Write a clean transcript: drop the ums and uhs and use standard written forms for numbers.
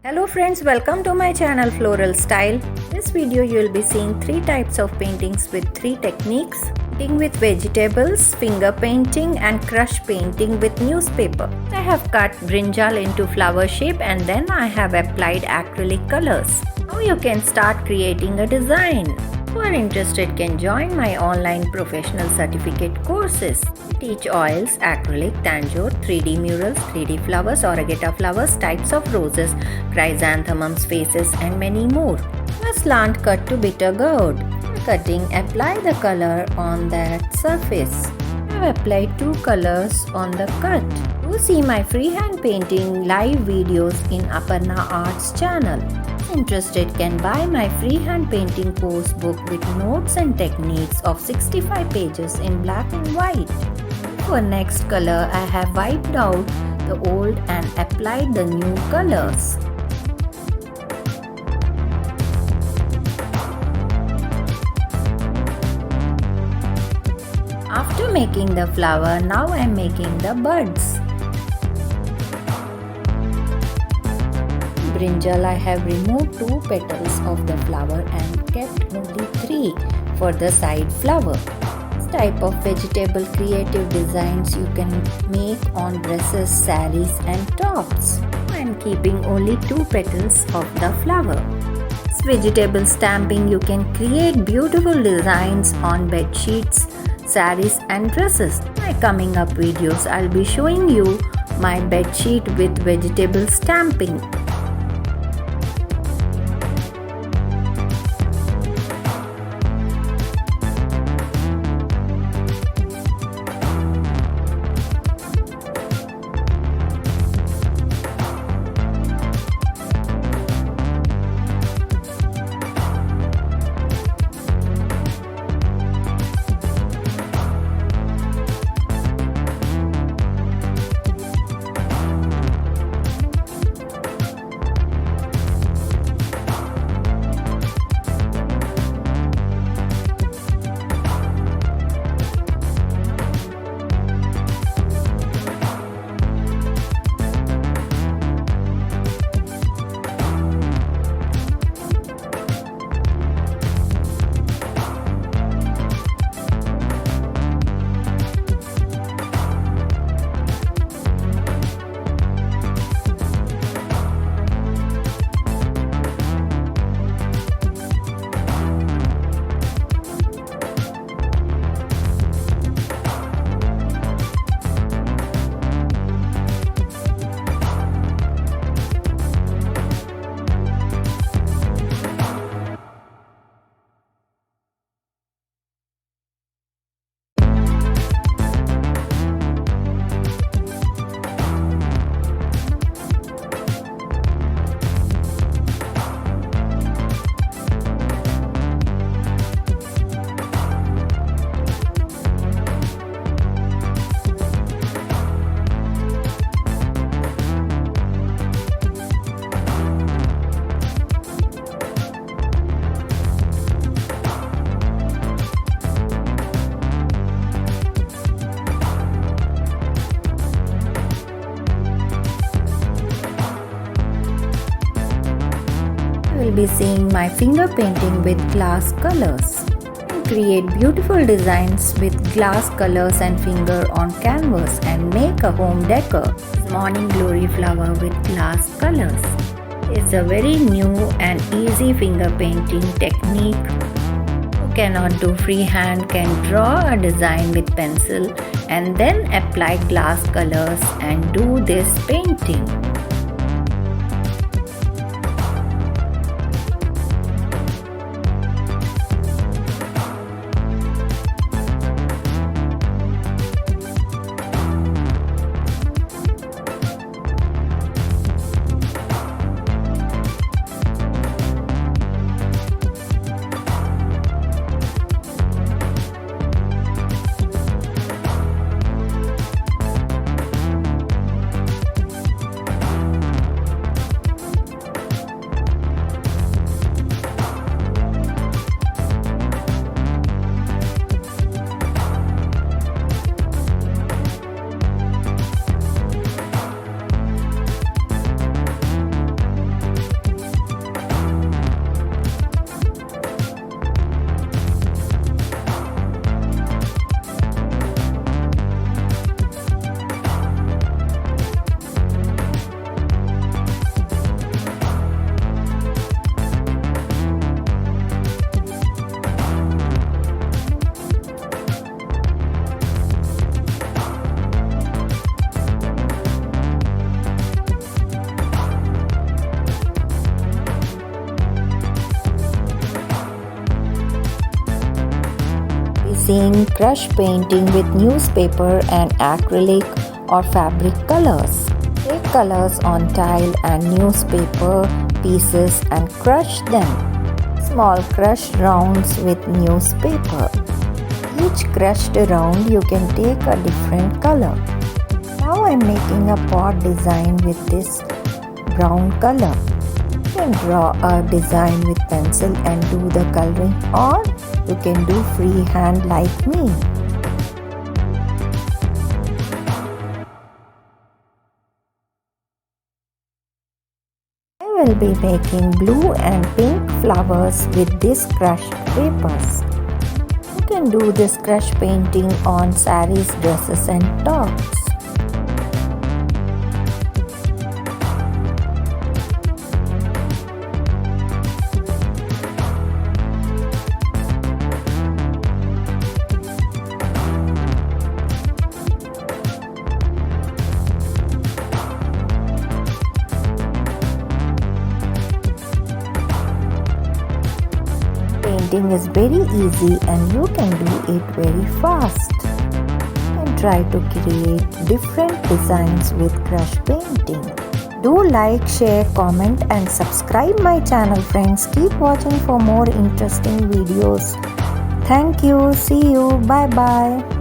Hello friends, welcome to my channel Floral Style. This video you will be seeing 3 types of paintings with 3 techniques. Painting with vegetables, finger painting and crush painting with newspaper. I have cut brinjal into flower shape and then I have applied acrylic colors. Now you can start creating a design. Who are interested can join my online professional certificate courses. I teach oils, acrylic, tanjore, 3D murals, 3D flowers, oragata flowers, types of roses, chrysanthemums, faces and many more. A slant cut to bitter gourd. After cutting, apply the color on that surface. I have applied 2 colors on the cut. Do see my freehand painting live videos in Aparna Arts channel. Interested can buy my freehand painting course book with notes and techniques of 65 pages in black and white. For next color, I have wiped out the old and applied the new colors. After making the flower, now I am making the buds. Brinjal, I have removed 2 petals of the flower and kept only 3 for the side flower. This type of vegetable creative designs you can make on dresses, saris and tops. I am keeping only 2 petals of the flower. This vegetable stamping you can create beautiful designs on bed sheets, saris and dresses. In my coming up videos, I'll be showing you my bed sheet with vegetable stamping. Will be seeing my finger painting with glass colors. Create beautiful designs with glass colors and finger on canvas and make a home decor. Morning glory flower with glass colors. It's a very new and easy finger painting technique. Who cannot do freehand can draw a design with pencil and then apply glass colors and do this painting. using crush painting with newspaper and acrylic or fabric colors. Take colors on tile and newspaper pieces and crush them. Small crush rounds with newspaper. Each crushed round you can take a different color. Now I am making a pot design with this brown color. You can draw a design with pencil and do the coloring, or you can do freehand like me. I will be making blue and pink flowers with these crushed papers. You can do this crush painting on sarees, dresses and tops. Painting is very easy and you can do it very fast. And try to create different designs with crush painting. Do like, share, comment and subscribe my channel, friends. Keep watching for more interesting videos. Thank you. See you. Bye bye.